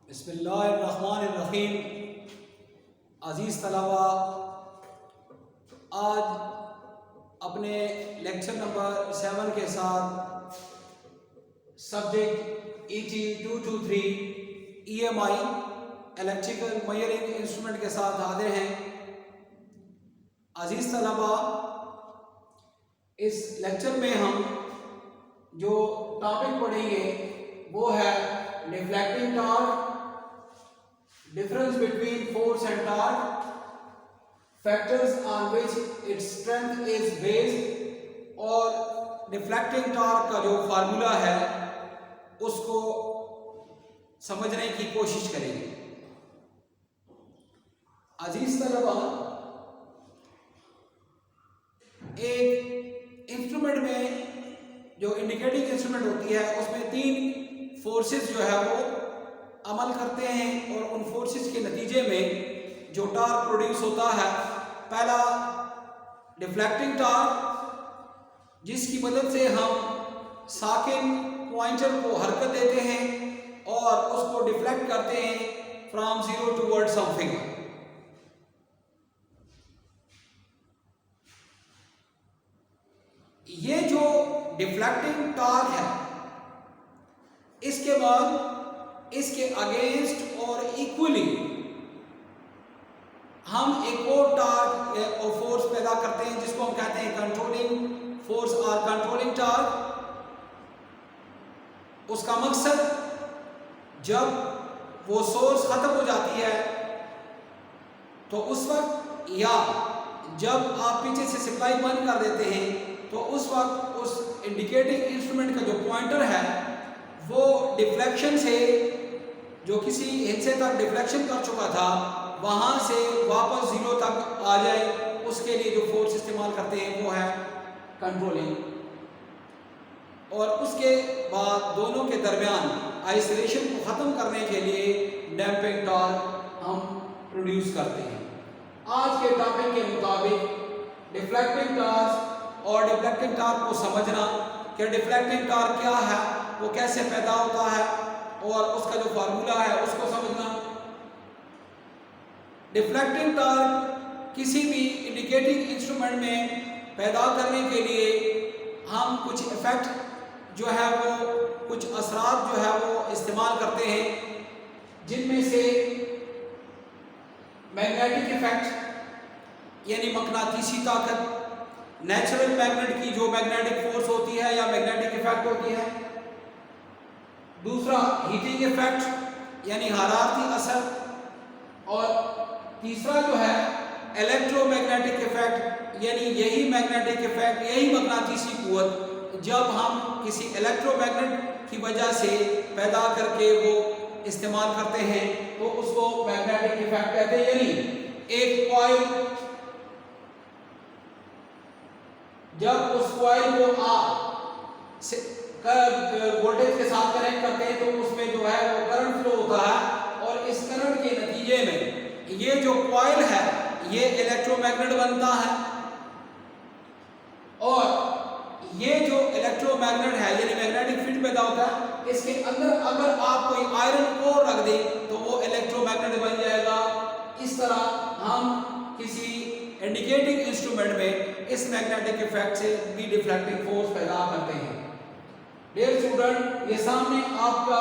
बिस्मिल्लाहिर्रहमानिर्रहीम। अज़ीज़ तलबा, आज अपने लेक्चर नंबर 7 के साथ subject ET 223 EMI electrical measuring instrument के साथ हाजिर हैं। अज़ीज़ तलबा, इस लेक्चर में हम जो टॉपिक पढ़ेंगे वो है deflecting torque, difference between force and torque, factors on which its strength is based, और डिफ्लेक्टिंग टॉर्क का जो फार्मूला है उसको समझने की कोशिश करेंगे। अजीज तलबा, एक इंस्ट्रूमेंट में जो इंडिकेटिंग इंस्ट्रूमेंट होती है उसमें 3 फोर्सेस जो है वो अमल करते हैं और उन फोर्सेस के नतीजे में जो टॉर्क प्रोड्यूस होता है, पहला डिफ्लेक्टिंग टॉर्क, जिसकी मदद से हम साकिन पॉइंटर को हरकत देते हैं और उसको डिफ्लेक्ट करते हैं फ्रॉम 0 टूवर्ड सम फिगर। ये जो डिफ्लेक्टिंग टॉर्क है, इसके बाद इसके अगेंस्ट और इक्वली हम एक और टॉर्क और फोर्स पैदा करते हैं जिसको हम कहते हैं कंट्रोलिंग फोर्स और कंट्रोलिंग टॉर्क। उसका मकसद, जब वो सोर्स खत्म हो जाती है तो उस वक्त, या जब आप पीछे से सप्लाई बंद कर देते हैं तो उस वक्त उस इंडिकेटिंग इंस्ट्रूमेंट का जो पॉइंटर है वो डिफ्लेक्शन से, जो किसी हिस्से तक डिफ्लेक्शन कर चुका था, वहां से वापस 0 तक आ जाए। उसके लिए जो फोर्स इस्तेमाल करते हैं वो है कंट्रोलिंग। और उसके बाद दोनों के दरमियान आइसोलेशन को ख़त्म करने के लिए डैम्पिंग टॉर्क हम प्रोड्यूस करते हैं। आज के टॉपिक के मुताबिक डिफ्लेक्टिंग टॉर्क और डिफ्लेक्टिंग टॉर्क को समझना कि डिफ्लेक्टिंग टॉर्क क्या है, वो कैसे पैदा होता है और उसका जो फार्मूला है उसको समझना। डिफ्लेक्टिंग टॉर्क किसी भी इंडिकेटिंग इंस्ट्रूमेंट में पैदा करने के लिए हम कुछ इफेक्ट जो है वो, कुछ असरात जो है वो इस्तेमाल करते हैं, जिनमें से मैग्नेटिक इफेक्ट यानी मकनातीसी ताकत, नेचुरल मैग्नेट की जो मैग्नेटिक फोर्स होती है या मैग्नेटिक इफेक्ट होती है, दूसरा हीटिंग इफेक्ट यानी हरारती असर, और तीसरा जो है इलेक्ट्रोमैग्नेटिक इफेक्ट यानी यही मैग्नेटिक इफेक्ट, यही मकनातीसी कुव्वत जब हम किसी इलेक्ट्रोमैग्नेट की वजह से पैदा करके वो इस्तेमाल करते हैं तो उसको मैग्नेटिक इफेक्ट कहते हैं। यानी एक कॉइल, जब उस कॉइल को आप वोल्टेज के साथ कनेक्ट करते हैं तो उसमें जो है वो करंट फ्लो होता है, और इस करंट के नतीजे में ये जो कॉइल है ये इलेक्ट्रोमैग्नेट बनता है, और ये जो इलेक्ट्रोमैग्नेट है यानी मैग्नेटिक फील्ड पैदा होता है, इसके अंदर अगर आप कोई आयरन कोर रख दें तो वो इलेक्ट्रोमैग्नेट बन जाएगा। इस तरह हम किसी इंडिकेटिंग इंस्ट्रूमेंट में इस मैग्नेटिक इफेक्ट से भी डिफ्लेक्टिंग फोर्स पैदा करते हैं। डियर स्टूडेंट, ये सामने आपका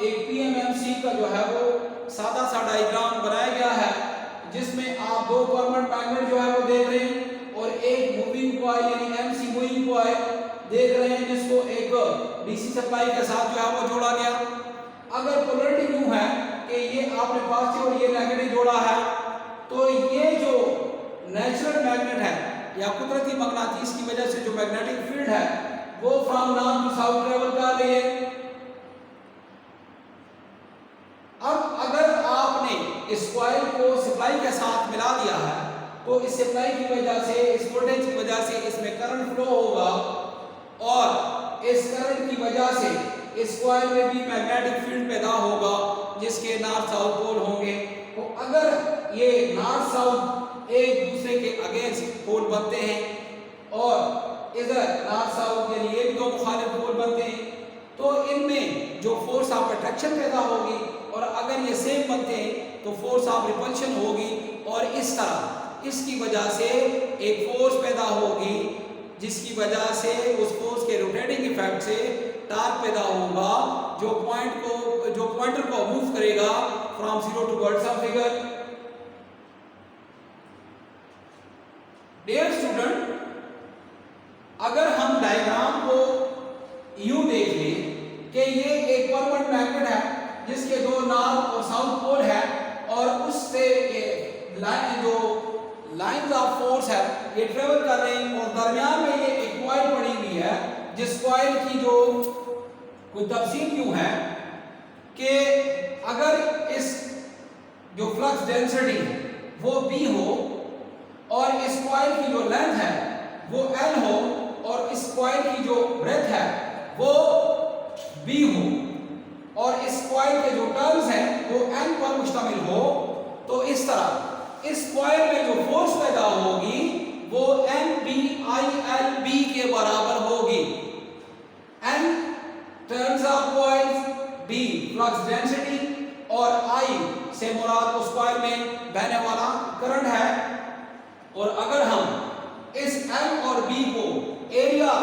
एक PMMC का जो है वो सादा सा डायग्राम बनाया गया है, जिसमें आप 2 परमानेंट मैग्नेट जो है वो देख रहे हैं और एक मूविंग कॉइल यानी MC मूविंग कॉइल देख रहे हैं, जिसको एक DC सप्लाई के साथ जो है वो जोड़ा गया। अगर पोलैरिटी यूं है कि ये आपने पॉजिटिव और ये नेगेटिव जोड़ा है, तो ये जो नेचुरल मैग्नेट है या कुदरती मकनातीस की वजह से जो मैग्नेटिक फील्ड है वो from north to south travel कर रही है। अब अगर आपने इस कॉइल को सप्लाई के साथ मिला दिया है तो इस सप्लाई की वजह से, इस वोल्टेज की वजह से इसमें करंट फ्लो होगा, और इस करंट की वजह से इस कॉइल में भी मैग्नेटिक फील्ड पैदा होगा जिसके नॉर्थ साउथ पोल होंगे। तो अगर ये नॉर्थ साउथ एक दूसरे के अगेंस्ट पोल बनते हैं और इधर नॉर्थ साउथ यानी ये भी 2 मुखालिफ पोल बनते हैं, तो इनमें जो फोर्स ऑफ अट्रैक्शन पैदा होगी, और अगर ये सेम बनते हैं तो फोर्स ऑफ रिपल्शन होगी, और इस तरह इसकी वजह से एक फोर्स पैदा होगी, जिसकी वजह से उस फोर्स के रोटेटिंग इफेक्ट से टार्क पैदा होगा, जो पॉइंटर को मूव करेगा from 0 towards some figure. Dear student, अगर हम डायग्राम को यूं देख लें कि ये एक परमानेंट मैग्नेट है जिसके दो नॉर्थ और साउथ पोल है, और उससे जो लाइंस ऑफ फोर्स है ये ट्रेवल कर रहे हैं, और दरमियान में ये एक कॉइल पड़ी हुई है, जिस कॉइल की जो कुछ तफसील यूं है कि अगर इस जो फ्लक्स डेंसिटी वो B हो, और इस कॉइल की जो लेंथ है वो L हो, और इस कॉइल की जो ब्रेथ है वो B हो, और इस कॉइल के जो टर्न्स हैं वो N पर मुश्तमिल हो, तो इस तरह इस कॉइल में जो फोर्स पैदा होगी वो NBILB के बराबर होगी। N turns of coils, B flux density, और I से मुराद उस कॉइल में बहने वाला करंट है। और अगर हम इस M और B को एरिया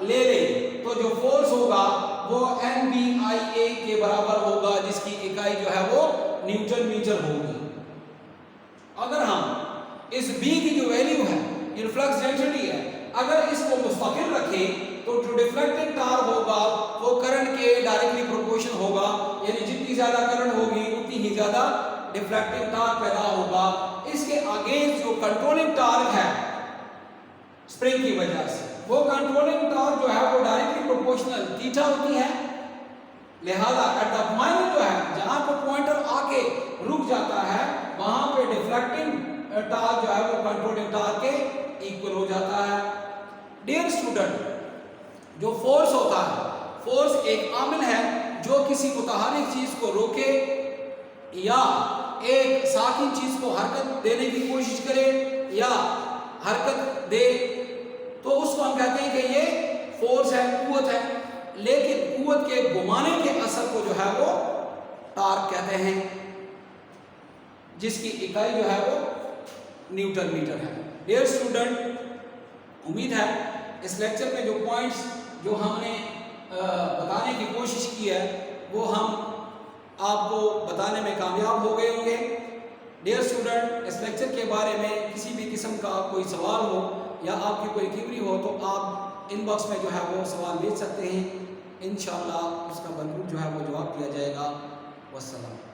ले लें तो जो फोर्स होगा वो NBIA के बराबर होगा, जिसकी इकाई जो है वो न्यूटन मीटर होगी। अगर हम इस B की जो वैल्यू है, ये फ्लक्स डेंसिटी है, अगर इसको मुस्तकिल रखें तो जो डिफ्लेक्टिंग टार्क होगा वो करंट के डायरेक्टली प्रोपोर्शनल होगा, यानी जितनी ज्यादा करंट होगी उतनी ही ज्यादा डिफ्लेक्टिंग टार्क पैदा होगा। इसके अगेंस्ट जो कंट्रोलिंग टार्क है स्प्रिंग की वजह से, वो कंट्रोलिंग टार्क जो है वो डायरेक्टली प्रोपोर्शनल थीटा होती है। लिहाजा एट द पॉइंट जो है जहां पर पॉइंटर आके रुक जाता है वहां पे डिफ्लेक्टिंग टार्क जो है वो कंट्रोलिंग टार्क के इक्वल हो जाता है। डियर स्टूडेंट, जो फोर्स होता है, फोर्स एक आमिल है जो किसी मुतहरिक चीज को रोके या एक साकिन चीज को हरकत देने की कोशिश करे या हरकत दे, तो उसको हम कहते हैं कि ये फोर्स है, कुव्वत है। लेकिन कुव्वत के घुमाने के असर को जो है वो टार्क कहते हैं, जिसकी इकाई जो है वो न्यूटन मीटर है। डियर स्टूडेंट, उम्मीद है इस लेक्चर में जो पॉइंट्स जो हमने बताने की कोशिश की है वो हम आपको बताने में कामयाब हो गए होंगे। डियर स्टूडेंट, इस लेक्चर के बारे में किसी भी किस्म का कोई सवाल हो या आपकी कोई क्वेरी हो तो आप इनबॉक्स में जो है वो सवाल भेज सकते हैं। इंशाअल्लाह उसका भरपूर जो है वो जवाब दिया जाएगा। वस्सलाम।